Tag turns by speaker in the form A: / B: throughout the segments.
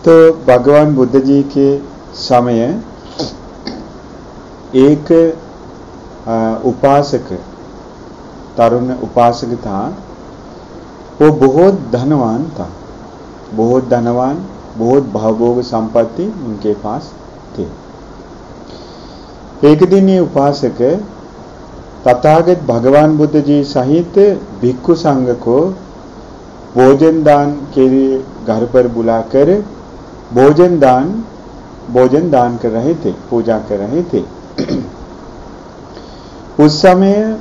A: तो भगवान बुद्ध जी के समय एक उपासक, तरुण उपासक था। वो बहुत धनवान था, बहुत धनवान, बहुत भोग संपत्ति उनके पास थे। एक दिन ये उपासक तथागत भगवान बुद्ध जी सहित भिक्षु संघ को भोजन दान के लिए घर पर बुलाकर भोजन दान कर रहे थे, पूजा कर रहे थे। उस समय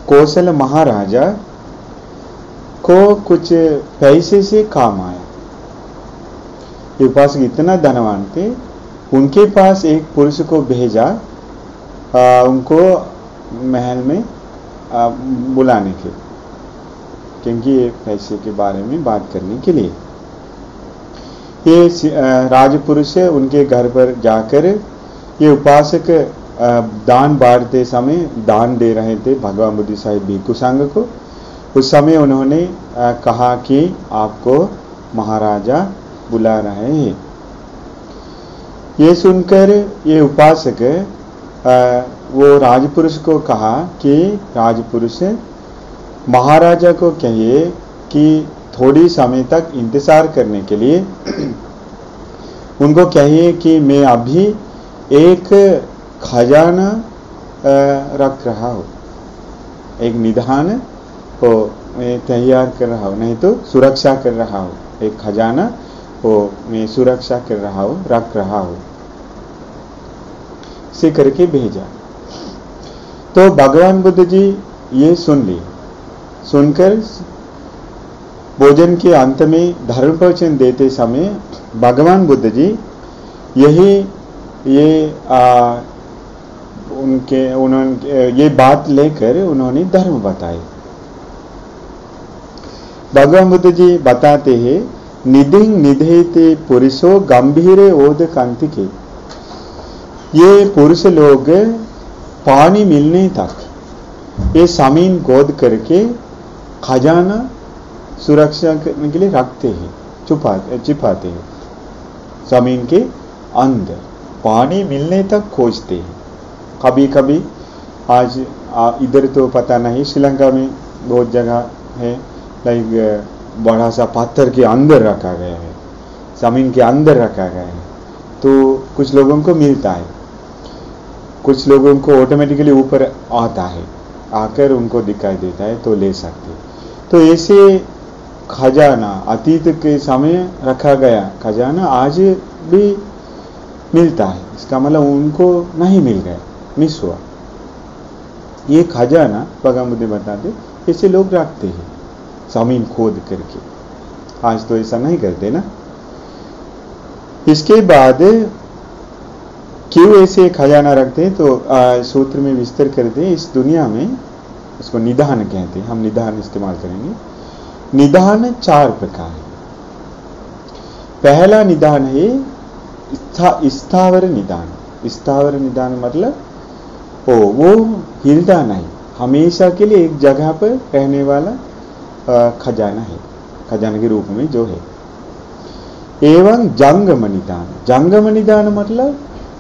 A: कौशल महाराजा को कुछ पैसे से काम आया। ये उपासक इतना धनवान थे, उनके पास एक पुरुष को भेजा उनको महल में बुलाने के, क्योंकि ये पैसे के बारे में बात करने के लिए। ये राजपुरुष उनके घर पर जाकर ये उपासक दान बांटते समय दान दे रहे थे भगवान बुद्ध साहिब भिक्षु संघ को। उस समय उन्होंने कहा कि आपको महाराजा बुला रहे हैं। ये सुनकर ये उपासक वो राजपुरुष को कहा कि राजपुरुष महाराजा को कहिए कि थोड़ी समय तक इंतजार करने के लिए उनको कहिए कि मैं अभी एक खजाना रख रहा हूँ, एक निधान को मैं तैयार कर रहा हूँ, नहीं तो सुरक्षा कर रहा हूँ, एक खजाना को मैं सुरक्षा कर रहा हूँ, रख रहा हूँ, से करके भेजा। तो भगवान बुद्ध जी ये सुन ली। सुनकर भोजन के अंत में धर्म प्रवचन देते समय भगवान बुद्ध जी उन्होंने ये बात लेकर उन्होंने धर्म बताए। भगवान बुद्ध जी बताते हैं, निधिंग निधेते पुरुषो गंभीर ओद कांतिके। ये पुरुष लोग पानी मिलने तक ये जमीन गोद करके खजाना सुरक्षा करने के लिए रखते हैं, छिपाते हैं। जमीन के अंदर पानी मिलने तक खोजते हैं। कभी कभी आज इधर तो पता नहीं, श्रीलंका में बहुत जगह है, लाइक बड़ा सा पत्थर के अंदर रखा गया है, जमीन के अंदर रखा गया है, तो कुछ लोगों को मिलता है, कुछ लोगों को ऑटोमेटिकली ऊपर आता है, आकर उनको दिखाई देता है तो ले सकते। तो ऐसे खजाना अतीत के समय रखा गया खजाना आज भी मिलता है। इसका मतलब उनको नहीं मिल गया, मिस हुआ। ये खजाना भगवान बुद्ध बताते ऐसे लोग रखते हैं जमीन खोद करके। आज तो ऐसा नहीं करते ना। इसके बाद क्यों ऐसे खजाना रखते हैं तो सूत्र में विस्तार करते हैं। इस दुनिया में इसको निधान कहते हैं, हम निधान इस्तेमाल करेंगे। निधान 4 प्रकार है। पहला निधान है स्थावर निधान। स्थावर निधान मतलब वो हिलता नहीं, हमेशा के लिए एक जगह पर रहने वाला खजाना है, खजाना के रूप में जो है। एवं जंगम निधान। जंगम निधान मतलब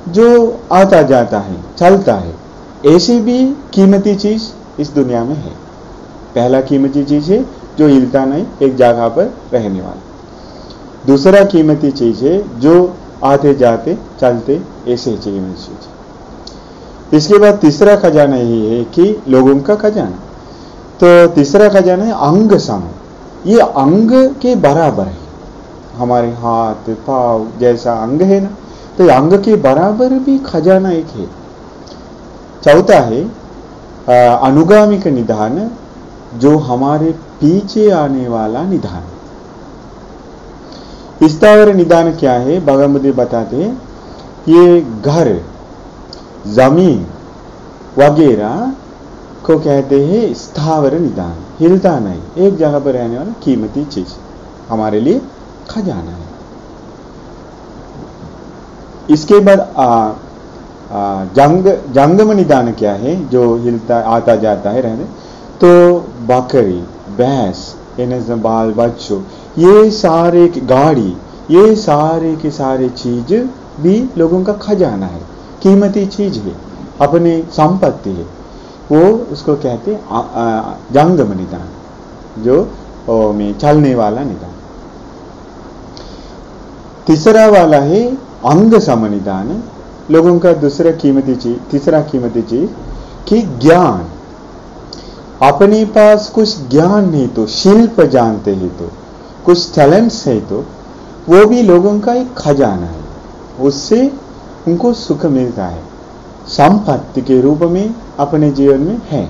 A: जो आता जाता है, चलता है। ऐसी भी कीमती चीज इस दुनिया में है। पहला कीमती चीज है जो हिलता नहीं, एक जगह पर रहने वाला। दूसरा कीमती चीज है जो आते जाते चलते, ऐसे कीमती चीज। इसके बाद तीसरा खजाना यही है कि लोगों का खजाना। तो तीसरा खजाना है अंग सम। ये अंग के बराबर है। हमारे हाथ पाँव जैसा अंग है ना, तो ये अंग के बराबर भी खजाना एक है। चौथा है अनुगामिक निधान, जो हमारे पीछे आने वाला निधान। स्थावर निधान क्या है भगवान बुद्ध बताते हैं, ये घर जमीन वगैरह को कहते हैं स्थावर निधान, हिलता नहीं, एक जगह पर रहने वाला कीमती चीज हमारे लिए खजाना है। इसके बाद जंगम निधान क्या है, जो हिलता आता जाता है रहने। तो बकरी भैंस, बाल बच्चों, ये सारे गाड़ी, ये सारे के सारे चीज भी लोगों का खजाना है, कीमती चीज है, अपनी संपत्ति है। वो उसको कहते हैं जंगम निदान, जो में चलने वाला निदान। तीसरा वाला है अंग सम निदान, लोगों का दूसरा कीमती चीज, तीसरा कीमती चीज कि ज्ञान। अपने पास कुछ ज्ञान नहीं तो, शिल्प जानते हैं तो, कुछ टैलेंट्स है तो, वो भी लोगों का एक खजाना है, उससे उनको सुख मिलता है, संपत्ति के रूप में अपने जीवन में है।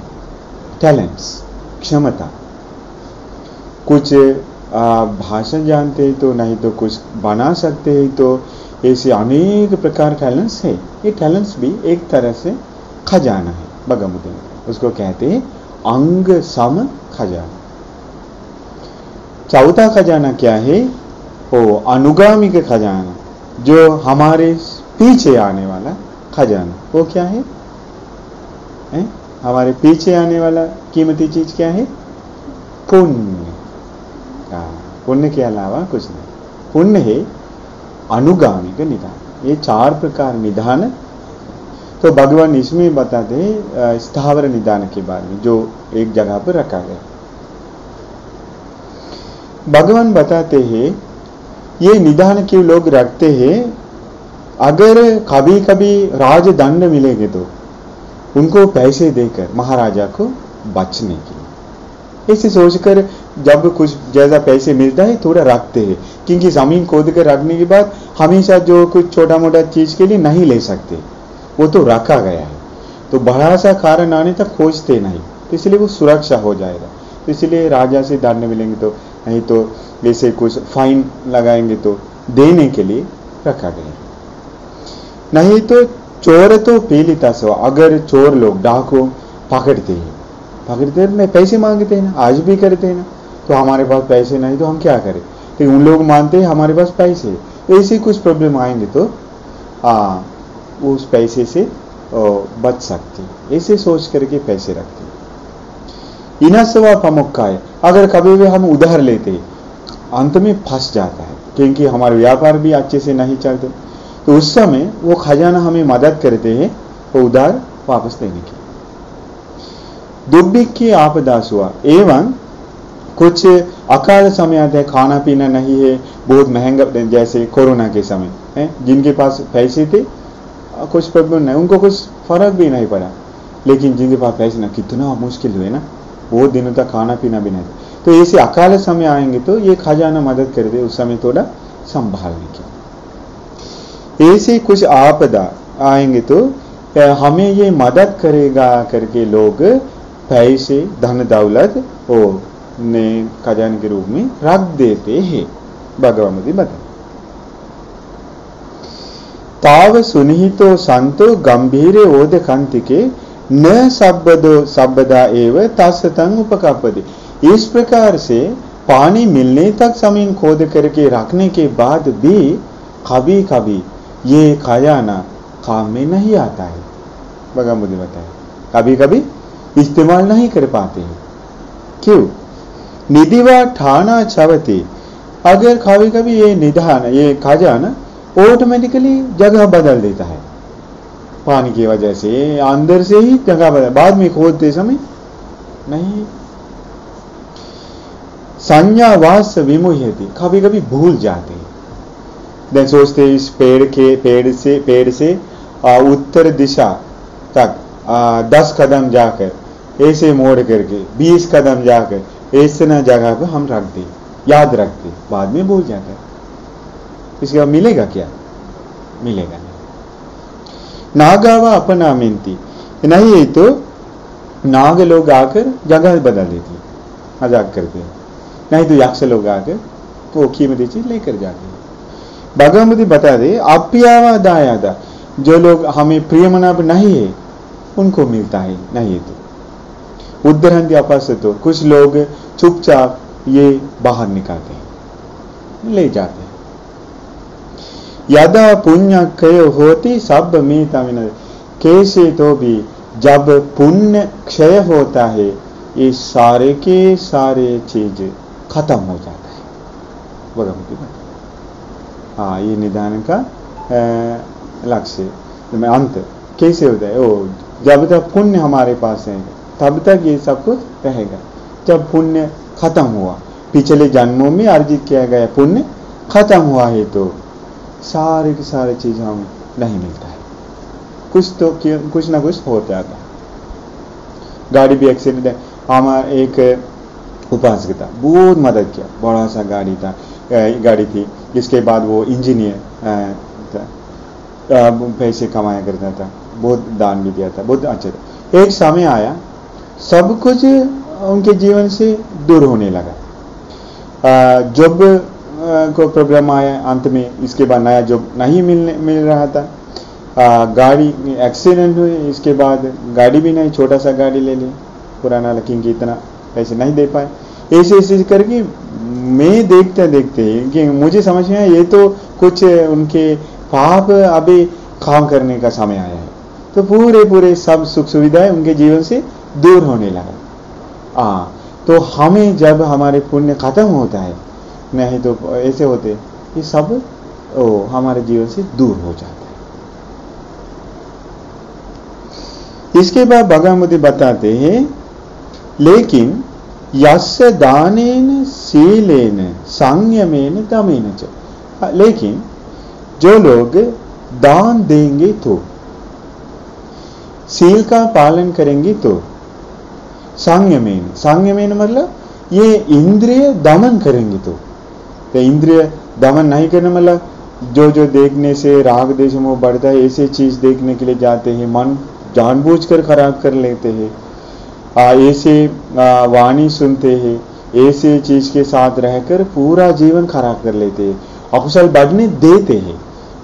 A: टैलेंट्स, क्षमता, कुछ भाषा जानते हैं तो, नहीं तो कुछ बना सकते हैं तो, ऐसे अनेक प्रकार टैलेंट्स है। ये टैलेंट्स भी एक तरह से खजाना है बगमुदे में, उसको कहते हैं अंग सम खजाना। चौथा खजाना क्या है? वो अनुगामी के खजाना, जो हमारे पीछे आने वाला खजाना। वो क्या है? हमारे पीछे आने वाला कीमती चीज क्या है? पुण्य। पुण्य के अलावा कुछ नहीं। पुण्य है अनुगामी का निधान। ये चार प्रकार निधान तो भगवान इसमें बताते हैं स्थावर निधान के बारे में, जो एक जगह पर रखा गया। भगवान बताते हैं ये निधान क्यों लोग रखते हैं? अगर कभी कभी राजदंड मिलेंगे तो उनको पैसे देकर महाराजा को बचने के लिए, ऐसे सोचकर जब कुछ ज्यादा पैसे मिलता है थोड़ा रखते हैं, क्योंकि जमीन खोद कर रखने के बाद हमेशा जो कुछ छोटा मोटा चीज के लिए नहीं ले सकते, वो तो रखा गया है, तो बड़ा सा कारण आने तक खोजते नहीं, तो इसलिए वो सुरक्षा हो जाएगा। तो इसलिए राजा से दंड मिलेंगे तो, नहीं तो ऐसे कुछ फाइन लगाएंगे तो देने के लिए रखा गया। नहीं तो चोर तो पीड़िता सो, अगर चोर लोग डाकू पकड़ते हैं पैसे मांगते हैं ना, आज भी करते हैं ना, तो हमारे पास पैसे नहीं तो हम क्या करें, तो उन लोग मानते हैं हमारे पास पैसे, ऐसे कुछ प्रॉब्लम आएंगे तो उस पैसे से बच सकते, ऐसे सोच करके पैसे रखते। इनसवा प्रमुख है, अगर कभी भी हम उधार लेते अंत में फंस जाता है, क्योंकि हमारे व्यापार भी अच्छे से नहीं चलते, तो उस समय वो खजाना हमें मदद करते हैं वो उधार वापस देने की। दुर्भिक्ष आपदा हुआ एवं कुछ अकाल समय आते हैं, खाना पीना नहीं है, बहुत महंगा, जैसे कोरोना के समय है, जिनके पास पैसे थे कुछ प्रॉब्लम नहीं, उनको कुछ फर्क भी नहीं पड़ा, लेकिन जिनके पास पैसे ना, कितना मुश्किल हुए ना, बहुत दिनों तक खाना पीना भी नहीं। तो ऐसे अकाल समय आएंगे तो ये खजाना मदद कर दे उस समय थोड़ा संभालने की। ऐसे कुछ आपदा आएंगे तो हमें ये मदद करेगा करके लोग पैसे धन दौलत ने खजाने के रूप में रख देते हैं। भगवान बता ताव सुनिहितो संतो गंभीर ओद कंतिके न शब्दा एव तस्तंग उपकापदे। इस प्रकार से पानी मिलने तक जमीन खोद करके रखने के बाद भी कभी कभी ये खजाना काम में नहीं आता है। भगवान मुझे बताए कभी कभी इस्तेमाल नहीं कर पाते हैं। क्यों? निधिवा ठाना छवती, अगर कभी कभी ये निधान ये खजाना ऑटोमेटिकली जगह बदल देता है, पानी की वजह से अंदर से ही जगह बदल, बाद में खोदते समय नहीं। संज्ञावास विमुह्यति, कभी कभी भूल जाते हैं, देन सोचते इस पेड़ से उत्तर दिशा तक 10 कदम जाकर ऐसे मोड़ करके 20 कदम जाकर ऐसे न जगह पर हम रख दे, याद रखते, बाद में भूल जाता है, इसके बाद मिलेगा क्या? मिलेगा नहीं। नागावा अपना मिनती नहीं तो नाग लोग आकर जगह बदल देती, मजाक करते हैं, नहीं तो यक्ष लोग आकर वो कीमती चीज लेकर जाते हैं। भगवान बता दे अप्यावा दायादा, जो लोग हमें प्रिय मना नहीं है उनको मिलता है, नहीं है तो उद्धरण अपस, तो कुछ लोग चुपचाप ये बाहर निकालते हैं, ले जाते हैं। यदा पुण्य क्षय होती सब में तमिन, कैसे तो भी जब पुण्य क्षय होता है ये सारे के सारे चीज खत्म हो जाता है, बगावती बात। हाँ, ये निदान का लक्ष्य में अंत कैसे होता है? ओ, जब तक पुण्य हमारे पास है तब तक ये सब कुछ रहेगा। जब पुण्य खत्म हुआ, पिछले जन्मों में अर्जित किया गया पुण्य खत्म हुआ है, तो सारे की सारे चीज हमें नहीं मिलता है, कुछ ना कुछ हो जाता है। गाड़ी भी एक्सीडेंट है, हमारा एक उपासक था, बहुत मदद किया, बड़ा सा गाड़ी थी। इसके बाद वो इंजीनियर था, पैसे कमाया करता था, बहुत दान भी दिया था, बहुत अच्छा था। एक समय आया, सब कुछ उनके जीवन से दूर होने लगा। जॉब को प्रॉब्लम आया अंत में, इसके बाद नया जॉब नहीं मिल रहा था। गाड़ी एक्सीडेंट हुई, इसके बाद गाड़ी भी नहीं, छोटा सा गाड़ी ले लिया पुराना, लेकिन इतना पैसे नहीं दे पाए। ऐसे करके मैं देखते कि मुझे समझ में आया ये तो कुछ उनके पाप अभी काम करने का समय आया है, तो पूरे सब सुख सुविधाएं उनके जीवन से दूर होने लगा। तो हमें जब हमारे पुण्य खत्म होता है, नहीं तो ऐसे होते, ये सब हमारे जीवन से दूर हो जाता है। इसके बाद भगवान बुद्ध बताते हैं, लेकिन यस्य दानेन शीलेन संयमेन दमेन च, लेकिन जो लोग दान देंगे तो, शील का पालन करेंगे तो, संयमेन मतलब ये इंद्रिय दमन करेंगे तो इंद्रिय दमन नहीं करना मतलब जो देखने से राग देश मोह बढ़ता है, ऐसे चीज देखने के लिए जाते हैं, मन जानबूझकर खराब कर लेते हैं, ऐसे वाणी सुनते हैं, ऐसे चीज के साथ रहकर पूरा जीवन खराब कर लेते हैं, अकुशल बढ़ने देते हैं,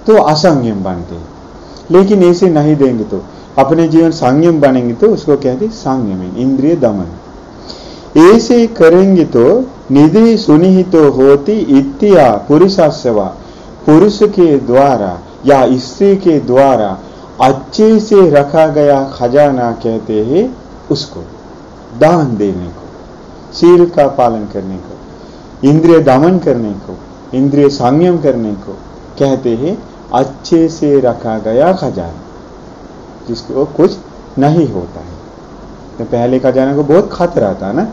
A: तो असंयम बनते हैं। लेकिन ऐसे नहीं देंगे तो अपने जीवन संयम बनेंगे, तो उसको कहते संयम, इंद्रिय दमन। ऐसे करेंगे तो निधि सुनिहित होती इत्या पुरुषास्वा, पुरुष के द्वारा या स्त्री के द्वारा अच्छे से रखा गया खजाना कहते हैं उसको, दान देने को, शील का पालन करने को, इंद्रिय दमन करने को, इंद्रिय संयम करने को कहते हैं अच्छे से रखा गया खजाना, जिसको कुछ नहीं होता है। तो पहले खजाना को बहुत खतरा था ना।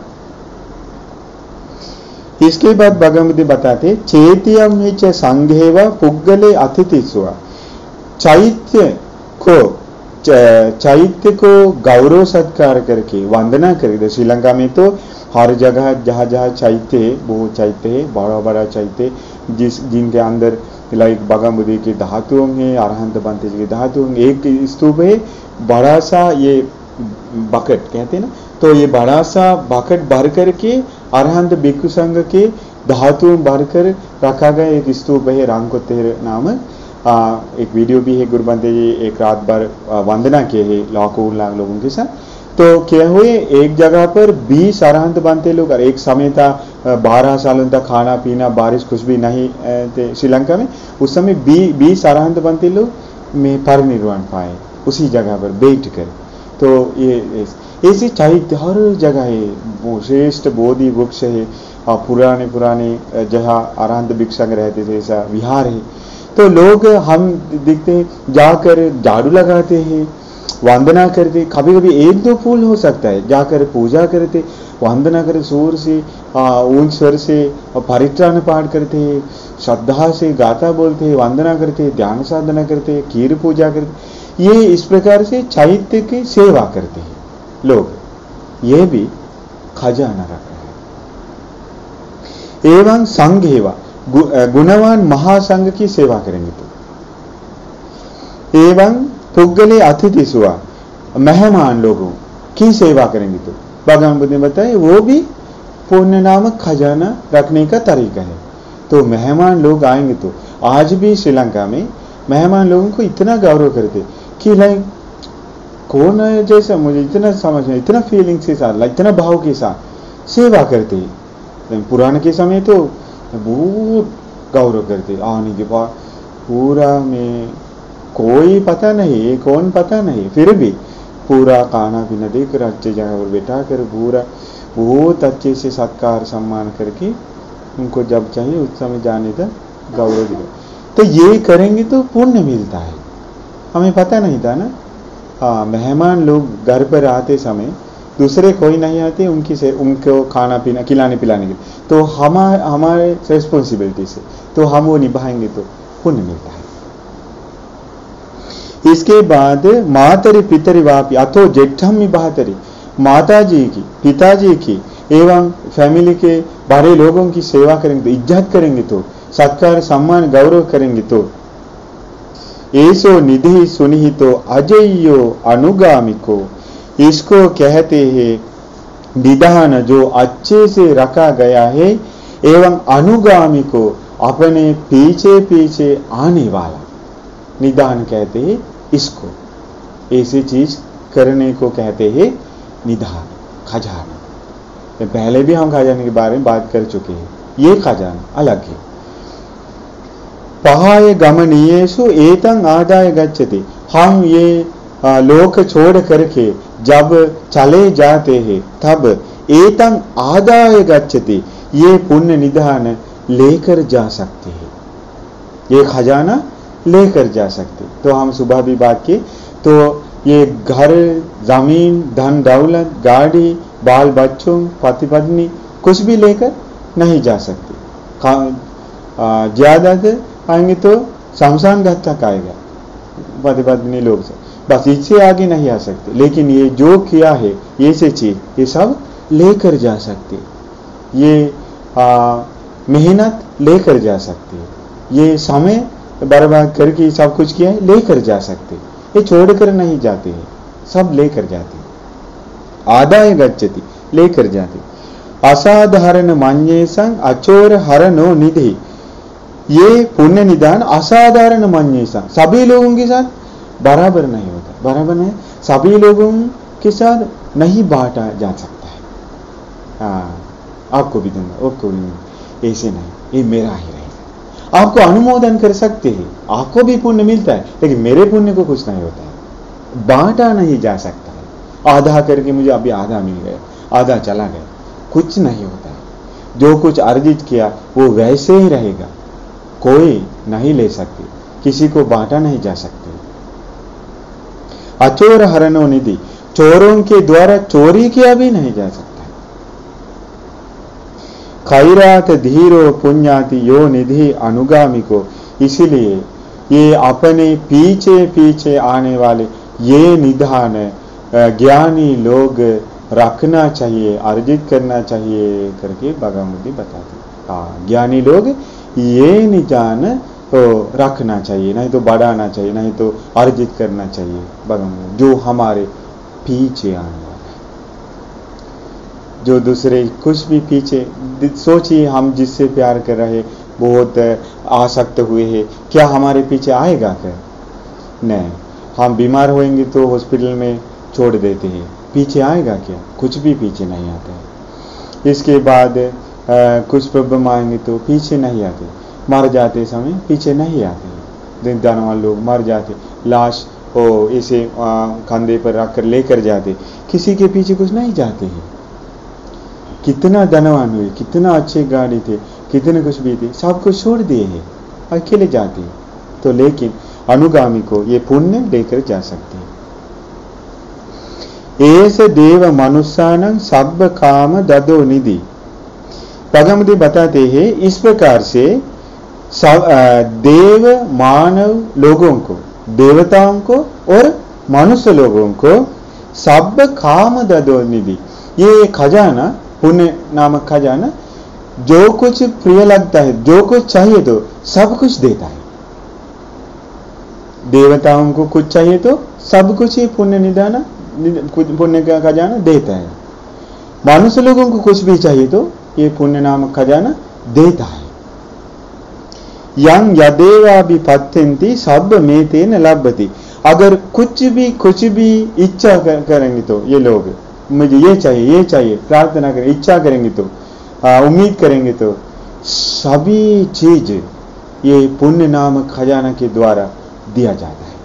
A: इसके बाद भगवान बुद्ध बताते, चेतियम हिच संघेव पुग्गले अतिथि स्वा, चैत्य को गौरव सत्कार करके वंदना करके, श्रीलंका में तो हर जगह जहाँ चैत्य है, वो चैत्य है, बड़ा चैत्य, जिनके अंदर लाइक भगवान बुद्ध के धातु है, अरहंत बनते के धातु, एक स्तूप है, बड़ा सा ये बकेट कहते हैं ना, तो ये बड़ा सा बकेट भर करके अरहंत भिक्षु संघ के धातु भरकर रखा गया एक स्तूप है, रामकोतेर नाम। एक वीडियो भी है, गुरु बंदे जी एक रात भर वंदना किए है लाखों लाख लोगों के साथ। तो क्या हुए, एक जगह पर 20 अरहंत बनते लोग, और एक समय था 12 सालों तक खाना पीना बारिश कुछ भी नहीं थे श्रीलंका में, उस समय 20 अरहंत बनते लोग में परिनिर्वाण पाए उसी जगह पर बैठ कर। तो ये ऐसे चैत्य हर जगह है, वो श्रेष्ठ बोधि वृक्ष है, पुराने जहाँ अरहंत भिक्षु रहते थे ऐसा विहार है। तो लोग हम देखते हैं जाकर झाड़ू लगाते हैं, वंदना करते, कभी कभी 1-2 फूल हो सकता है, जाकर पूजा करते, वंदना करते, जोर से ऊंच स्वर से परित्राण पाठ करते, श्रद्धा से गाथा बोलते, वंदना करते, ध्यान साधना करते, खीर पूजा करते, ये इस प्रकार से चैत्य की सेवा करते हैं लोग। ये भी खजाना रखा है। एवं संघेवा, गुणवान महासंघ की सेवा करेंगे तो, एवं पुग्गले अतिथि सुआ, मेहमान लोगों की सेवा करेंगे तो, भगवान बुद्ध ने बताया वो भी पुण्य नामक खजाना रखने का तरीका है। तो मेहमान लोग आएंगे तो, आज भी श्रीलंका में मेहमान लोगों को इतना गौरव करते कि लाइक कौन है जैसा, मुझे इतना समझ में, इतना फीलिंग के साथ, इतना भाव के साथ सेवा करते। पुराने के समय तो बहुत गौरव करते, आने के बाद पूरा में कोई पता नहीं, कौन पता नहीं, फिर भी पूरा खाना पीना देकर अच्छे जगह पर बैठा कर पूरा बहुत अच्छे से सत्कार सम्मान करके उनको जब चाहिए उस समय जाने तक गौरव दिखाए। तो ये करेंगे तो पुण्य मिलता है। हमें पता नहीं था ना। हाँ, मेहमान लोग घर पर आते समय दूसरे कोई नहीं आते उनकी से उनको खाना पीना खिलाने पिलाने के लिए, तो हमारे रेस्पॉन्सिबिलिटी से तो हम वो निभाएंगे तो पुण्य मिलता है। इसके बाद मातरि पितरि वापि अथो जेठम विभातरि, माता जी की पिताजी की एवं फैमिली के बड़े लोगों की सेवा करेंगे तो, इज्जत करेंगे तो, सत्कार सम्मान गौरव करेंगे तो, ऐसो निधि सुनिहितो अजय्यो अनुगामिको, इसको कहते हैं निधान जो अच्छे से रखा गया है, एवं अनुगामी को अपने पीछे पीछे आने वाला। निधान कहते हैं इसको, ऐसी चीज करने को कहते हैं निधान, खजाना। पहले भी हम खजाने के बारे में बात कर चुके हैं, ये खजाना अलग है। पहाय गमनीयेषु एतं आदाय गच्छति, हम ये लोक छोड़ करके जब चले जाते हैं तब एतं आदाय गच्छति, ये पुण्य निधान लेकर जा सकते हैं, ये खजाना लेकर जा सकते। तो हम सुबह भी बात की, तो ये घर जमीन धन दौलत गाड़ी बाल बच्चों पति पत्नी कुछ भी लेकर नहीं जा सकते। ज्यादातर आएंगे तो शमशान घाट तक आएगा पति पत्नी लोग से, बस इससे आगे नहीं आ सकते। लेकिन ये जो किया है ये से चीज ये सब लेकर जा सकते, ये मेहनत लेकर जा सकते, ये समय बर्बाद करके सब कुछ किया है लेकर जा सकते, ये छोड़कर नहीं जाते हैं, सब लेकर जाते हैं। आदाय गच्छति लेकर जाते। असाधारण मन्येषं अचोर हरणो निधि, ये पुण्य निधान असाधारण मन्येषं सभी लोगों के साथ बराबर नहीं होता, बराबर नहीं, सभी लोगों के साथ नहीं बांटा जा सकता है। हाँ, आपको भी दूंगा आपको भी दूंगा, ऐसे नहीं, ये मेरा ही रहेगा। आपको अनुमोदन कर सकते हैं, आपको भी पुण्य मिलता है, लेकिन मेरे पुण्य को कुछ नहीं होता है, बांटा नहीं जा सकता है। आधा करके मुझे अभी आधा मिल गया, आधा चला गया, कुछ नहीं होता है। जो कुछ अर्जित किया वो वैसे ही रहेगा, कोई नहीं ले सकते, किसी को बांटा नहीं जा सकते। अचोर हरणो निधि, चोरों के द्वारा चोरी किया भी नहीं जा सकता। खैरात धीरो पुण्याति यो निधि अनुगामी को, इसीलिए ये अपने पीछे पीछे आने वाले ये निधान ज्ञानी लोग रखना चाहिए, अर्जित करना चाहिए करके भगवती बताते। हाँ, ज्ञानी लोग ये निधान तो रखना चाहिए, नहीं तो बढ़ाना चाहिए, नहीं तो अर्जित करना चाहिए भगवान, जो हमारे पीछे आने वाला है। जो दूसरे कुछ भी पीछे, सोचिए हम जिससे प्यार कर रहे बहुत आसक्त हुए हैं, क्या हमारे पीछे आएगा क्या? नहीं। हम बीमार होंगे तो हॉस्पिटल में छोड़ देते हैं, पीछे आएगा क्या? कुछ भी पीछे नहीं आता है। इसके बाद कुछ प्रॉब्लम आएंगे तो पीछे नहीं आते, मर जाते समय पीछे नहीं आते। धनवान लोग मर जाते, लाश को ऐसे कंधे पर रखकर लेकर जाते, किसी के पीछे कुछ नहीं जाते हैं। कितना धनवान हुए, कितना अच्छे गाड़ी थे, कितने कुछ भी थे, सब कुछ छोड़ दिए हैं, अकेले जाते हैं। तो लेकिन अनुगामी को ये पुण्य लेकर जा सकते हैं। ऐसे देव मनुष्यानं सब काम ददो निधि, भगवती बताते हैं इस प्रकार से सब देव मानव लोगों को, देवताओं को और मनुष्य लोगों को सब काम ददो निधि, ये खजाना पुण्य नामक खजाना जो कुछ प्रिय लगता है, जो कुछ चाहिए तो सब कुछ देता है। देवताओं को कुछ चाहिए तो सब कुछ ही पुण्य निधान पुण्य का खजाना देता है। मनुष्य लोगों को कुछ भी चाहिए तो ये पुण्य नामक खजाना देता है। यं यदेवा विपत्यन्ति सब में तेन लभ्यति, अगर कुछ भी इच्छा करेंगे तो ये लोग, मुझे ये चाहिए प्रार्थना करें, इच्छा करेंगे तो उम्मीद करेंगे तो सभी चीज ये पुण्य नामक खजाना के द्वारा दिया जाता है।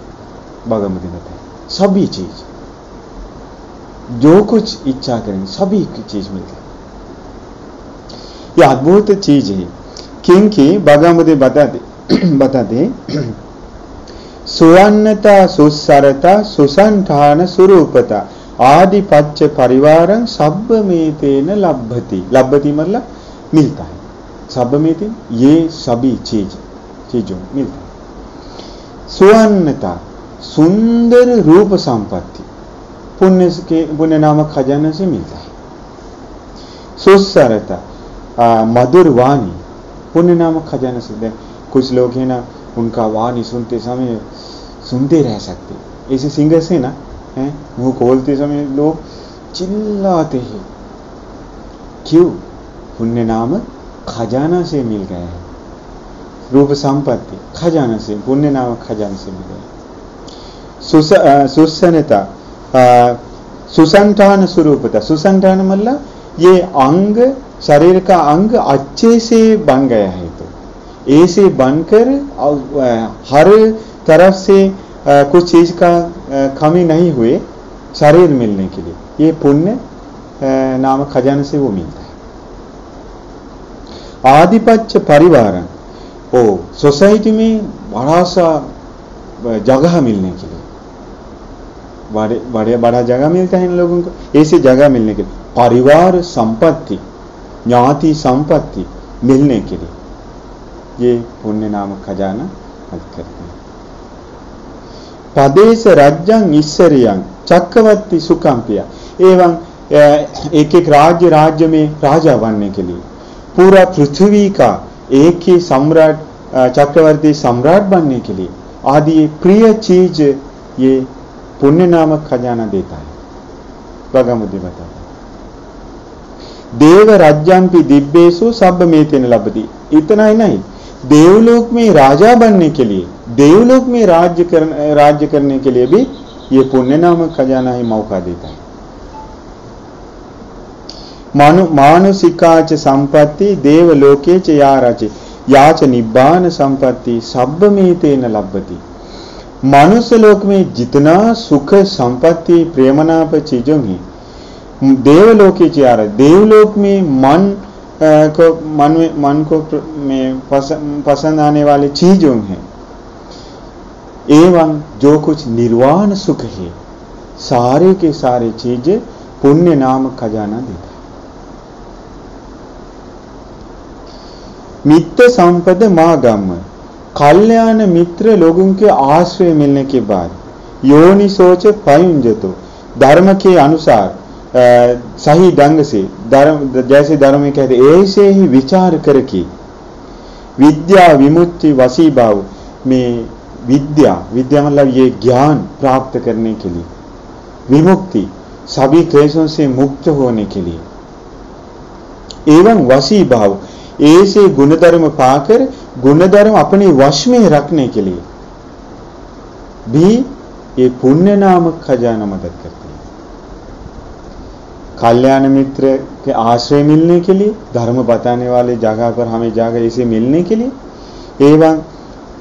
A: भगवती बताए सभी चीज जो कुछ इच्छा करेंगे सभी चीज मिलती है। ये अद्भुत चीज है, क्योंकि भगवान बताते सुवर्णता सुसरता सुसंठान स्वरूपता आदि पच्च परिवारं सब में तेन लभ्यति। लभ्यति मतलब मिलता है, सब में तेन ये सभी चीजों मिलता है। सुवर्णता सुंदर रूप संपत्ति पुण्य नामक खजाना से मिलता है। सुसरता मधुर वाणी पुण्य नामक खजाना से। कुछ लोग हैं ना, उनका वाणी सुनते समय सुनते रह सकते, ऐसे सिंगर्स है ना, हैं मुंह खोलते समय लोग चिल्लाते हैं, क्यों? पुण्य नामक खजाना से मिल गया है। रूप संपत्ति खजाना से, पुण्य नामक खजाना से मिल गया। सुसनता सुसंठान स्वरूपता। सुसंठान मतलब ये अंग, शरीर का अंग अच्छे से बन गया है, तो ऐसे बनकर हर तरफ से कुछ चीज का कमी नहीं हुए शरीर मिलने के लिए, ये पुण्य नामक खजाने से वो मिलता है। आधिपत्य परिवार, ओ सोसाइटी में बड़ा सा जगह मिलने के लिए, बड़ा जगह मिलता है इन लोगों को, ऐसी जगह मिलने के लिए। परिवार संपत्ति, ज्ञाति संपत्ति मिलने के लिए ये पुण्य नामक खजाना मदद करते हैं। पदेश राज्यं ईश्वरियं चक्रवर्ती सुकंपिया, एवं एक एक राज्य में राजा बनने के लिए, पूरा पृथ्वी का एक ही सम्राट, चक्रवर्ती सम्राट बनने के लिए आदि प्रिय चीज ये पुण्य नामक खजाना देता है। भगवान बताता है देव राज्यांपि दिव्येषु सब में तेन लभ्यति। इतना ही नहीं, देवलोक में राजा बनने के लिए, देवलोक में राज्य करने के लिए भी ये पुण्य नामक खजाना ही मौका देता है। मानुषिकाच संपत्ति देवलोके च याच निब्बान संपत्ति सब में तेन लभ्यति। मनुष्य लोक में जितना सुख संपत्ति प्रेमनाप चीजों है, देवलोके च यार, देवलोक में मन को पसंद आने वाली चीजों हैं, एवं जो कुछ निर्वाण सुख है, सारे के सारे चीजें पुण्य नामक खजाना देता है। मित्र संपद मागम, कल्याण मित्र लोगों के आश्रय मिलने के बाद योनि सोच पयुंजतो, धर्म के अनुसार सही ढंग से, धर्म जैसे धर्म में कहते ऐसे ही विचार करके विद्या विमुक्ति वशीभाव में, विद्या मतलब ये ज्ञान प्राप्त करने के लिए, विमुक्ति सभी क्लेशों से मुक्त होने के लिए, एवं वशीभाव ऐसे गुणधर्म पाकर गुणधर्म अपने वश में रखने के लिए भी ये पुण्य नामक खजाना मदद करते हैं। कल्याण मित्र के आश्रय मिलने के लिए, धर्म बताने वाले जगह पर हमें जाकर इसे मिलने के लिए, एवं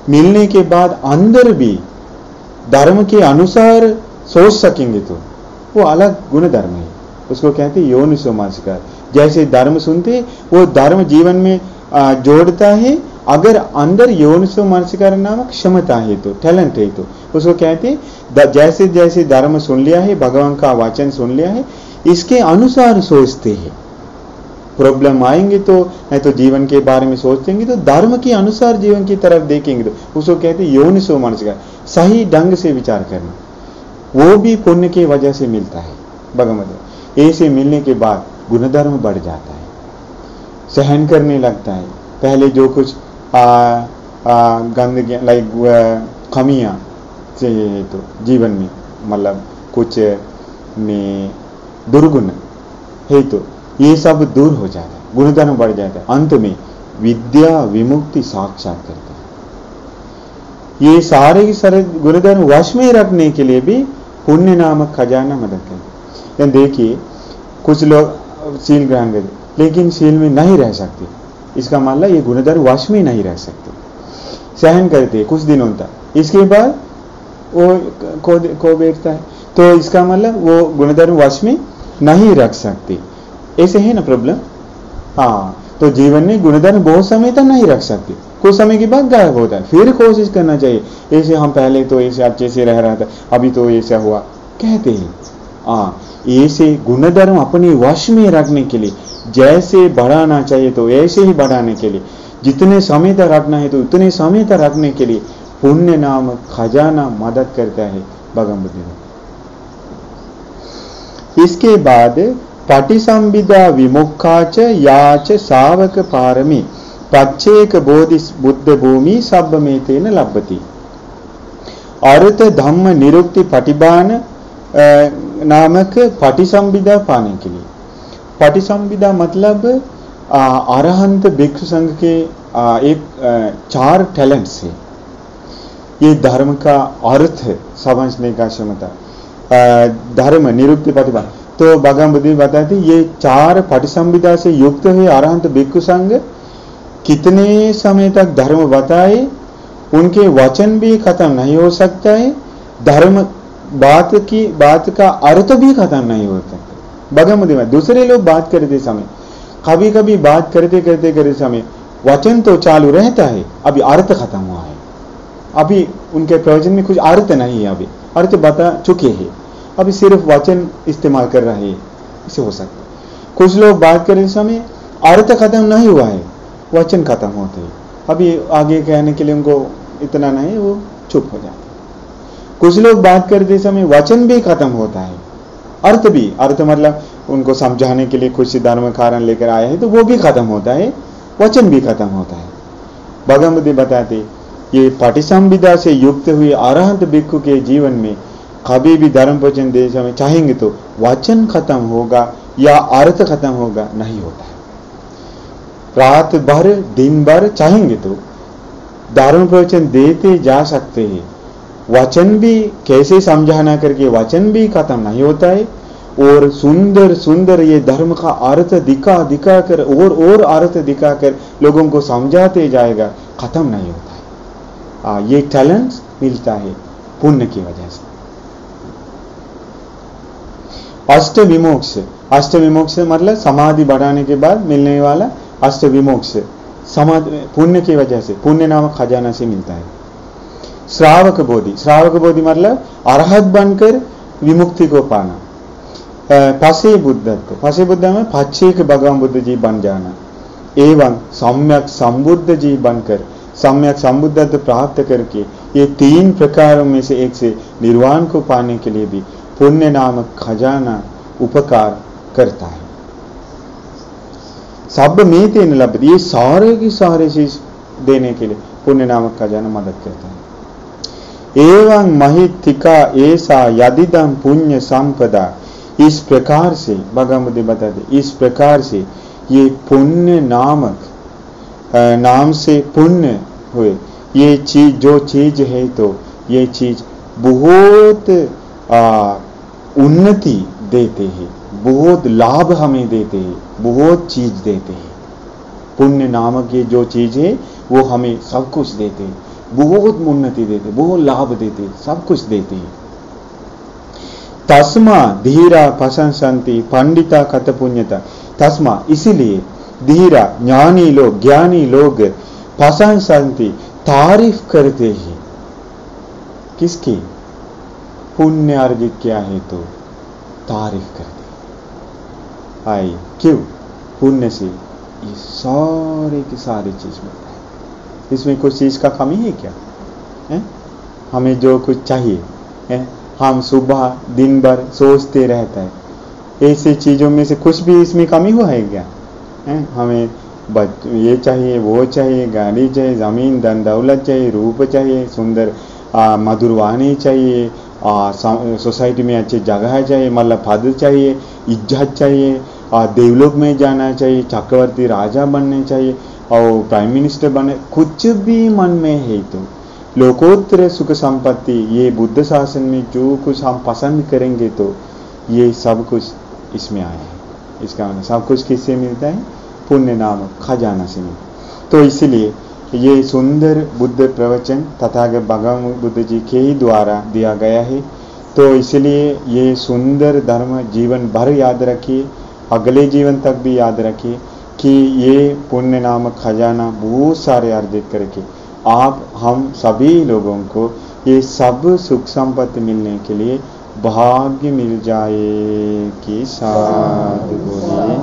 A: मिलने के बाद अंदर भी धर्म के अनुसार सोच सकेंगे तो वो अलग गुण धर्म है, उसको कहते हैं योनिसो मनसिकार। जैसे धर्म सुनते वो धर्म जीवन में जोड़ता है, अगर अंदर योनिसो मनसिकार नामक क्षमता है तो, टैलेंट है तो उसको कहते हैं जैसे जैसे धर्म सुन लिया है, भगवान का वचन सुन लिया है, इसके अनुसार सोचते हैं। प्रॉब्लम आएंगे तो, नहीं तो जीवन के बारे में सोचेंगे तो धर्म के अनुसार जीवन की तरफ देखेंगे तो उसको कहते हैं योनिसो मनसिकार, सही ढंग से विचार करना। वो भी पुण्य की वजह से मिलता है। भगवत ऐसे मिलने के बाद गुणधर्म बढ़ जाता है, सहन करने लगता है। पहले जो कुछ गंदगी लाइक कमियां से तो जीवन में, मतलब कुछ में दुर्गुण है तो ये सब दूर हो जाता है, गुणधर्म बढ़ जाता है। अंत में विद्या विमुक्ति साक्षात करता है। ये सारे के सारे गुणधर्म वश में रखने के लिए भी पुण्य नामक खजाना मदद करता है। देखिए कुछ लोग शील ग्रहण करते लेकिन शील में नहीं रह सकते, इसका मतलब ये गुणधर्म वश में नहीं रह सकते। सहन करते कुछ दिनों तक, इसके बाद वो को बैठता है, तो इसका मतलब वो गुणधर्म वश में नहीं रख सकते। ऐसे है ना प्रॉब्लम। हाँ, तो जीवन में गुणधर्म बहुत समय तक नहीं रख सकते, कुछ समय के बाद गायब होता है। फिर कोशिश करना चाहिए, ऐसे हम पहले तो ऐसे अच्छे से रह रहा था, अभी तो ऐसा हुआ कहते हैं। ऐसे गुणधर्म अपने वश में रखने के लिए जैसे बढ़ाना चाहिए तो ऐसे ही बढ़ाने के लिए, जितने समय तक रखना है तो उतने समय तक रखने के लिए पुण्य नाम खजाना मदद करता है भगवान बुद्ध। इसके बाद पटिसंविदा विमुखाच याच सावक पारमी पच्चेक बोधि बुद्ध भूमि सब में तेन लभ्यति। अर्थ धम्म निरुक्ति पटिबान नामक पटिसंविदा पाने के लिए। पटिसंविदा मतलब अरहंत भिक्षु संघ के एक 4 टैलेंट्स है। ये धर्म का अर्थ समझने का क्षमता, धर्म निरुक्ति पटिबान। तो भगवान बुद्ध बताते ये 4 पटिसंविदा से युक्त है अरहंत भिक्षु संघ कितने समय तक धर्म बताए, उनके वचन भी खत्म नहीं हो सकता है, धर्म बात का अर्थ भी खत्म नहीं हो सकता। भगवान बुद्ध में दूसरे लोग बात करते समय कभी कभी बात करते समय वचन तो चालू रहता है, अभी अर्थ खत्म हुआ है, अभी उनके प्रवचन में कुछ अर्थ नहीं है, अभी अर्थ बता चुके हैं, अभी सिर्फ वचन इस्तेमाल कर रहे हैं, इसे हो सकता है। कुछ लोग बात करते समय अर्थ खत्म नहीं हुआ है, वचन खत्म होते हैं, अभी आगे कहने के लिए उनको इतना नहीं, वो चुप हो जाते। कुछ लोग बात करते समय वचन भी खत्म होता है, अर्थ भी, अर्थ मतलब उनको समझाने के लिए कुछ धर्म कारण लेकर आया है तो वो भी खत्म होता है, वचन भी खत्म होता है। भगवान बुद्ध बताते ये पटिसंविदा से युक्त हुए अरहंत भिक्षु के जीवन में कभी भी धर्म वचन देने समय चाहेंगे तो वचन खत्म होगा या अर्थ खत्म होगा, नहीं होता है। रात भर दिन भर चाहेंगे तो धर्म प्रवचन देते जा सकते हैं, वचन भी कैसे समझाना करके वचन भी खत्म नहीं होता है, और सुंदर सुंदर ये धर्म का अर्थ दिखा कर और अर्थ दिखाकर लोगों को समझाते जाएगा, खत्म नहीं होता है। ये टैलेंट मिलता है पुण्य की वजह से। अष्ट विमोक्ष मतलब समाधि बढ़ाने के बाद मिलने वाला अष्ट विमोक्ष समाधि पुण्य की वजह से, पुण्य नामक खजाना से मिलता है। श्रावक बोधि मतलब अरहत बनकर विमुक्ति को पाना। पसे बुद्ध में पच्चेक भगवान बुद्ध जी बन जाना, एवं सम्यक संबुद्ध जी बनकर सम्यक संबुद्धत्व प्राप्त करके ये 3 प्रकारों में से एक से निर्वाण को पाने के लिए भी पुण्य नामक खजाना उपकार करता है। सब में तेन लभ्यते, ये सारे की सारे चीज देने के लिए पुण्य नामक खजाना मदद करता है। एवं महिथिका ऐसा यदिदम पुण्य संपदा, इस प्रकार से भगवान बुद्ध बताते, इस प्रकार से ये पुण्य नामक नाम से पुण्य हुए ये चीज, जो चीज है तो ये चीज बहुत उन्नति देते हैं, बहुत लाभ हमें देते हैं, बहुत चीज देते हैं। पुण्य नामक ये जो चीज है वो हमें सब कुछ देते हैं, बहुत उन्नति देते, बहुत लाभ देते, सब कुछ देते हैं। तस्मा धीरा प्रशंसन्ति पंडिता कथ पुण्यता, तस्मा इसीलिए धीरा ज्ञानी लोग प्रशंसन्ति तारीफ करते हैं, किसकी? पुण्य अर्जित क्या है तो तारीफ करते हैं। क्यों? पुण्य से ये सारे की सारी चीज मिलता है, इसमें कुछ चीज का कमी है क्या है? हमें जो कुछ चाहिए है, हम सुबह दिन भर सोचते रहता है, ऐसी चीजों में से कुछ भी इसमें कमी हुआ है क्या है? हमें ये चाहिए, वो चाहिए, गाड़ी चाहिए, जमीन धन दौलत चाहिए, रूप चाहिए, सुंदर मधुर वाणी चाहिए, सोसाइटी में अच्छी जगह चाहिए, मतलब पद चाहिए, इज्जत चाहिए, देवलोक में जाना चाहिए, चक्रवर्ती राजा बनने चाहिए और प्राइम मिनिस्टर बनने, कुछ भी मन में है तो लोकोत्तर सुख संपत्ति, ये बुद्ध शासन में जो कुछ हम पसंद करेंगे तो ये सब कुछ इसमें आया है। इसका मतलब सब कुछ किससे मिलता है? पुण्य नामक खजाना से मिलता। तो इसलिए ये सुंदर बुद्ध प्रवचन तथागत भगवान बुद्ध जी के ही द्वारा दिया गया है। तो इसलिए ये सुंदर धर्म जीवन भर याद रखिए, अगले जीवन तक भी याद रखिए। कि ये पुण्य नामक खजाना बहुत सारे अर्जित करके आप हम सभी लोगों को ये सब सुख संपत्ति मिलने के लिए भाग्य मिल जाए कि साधु बोलिए।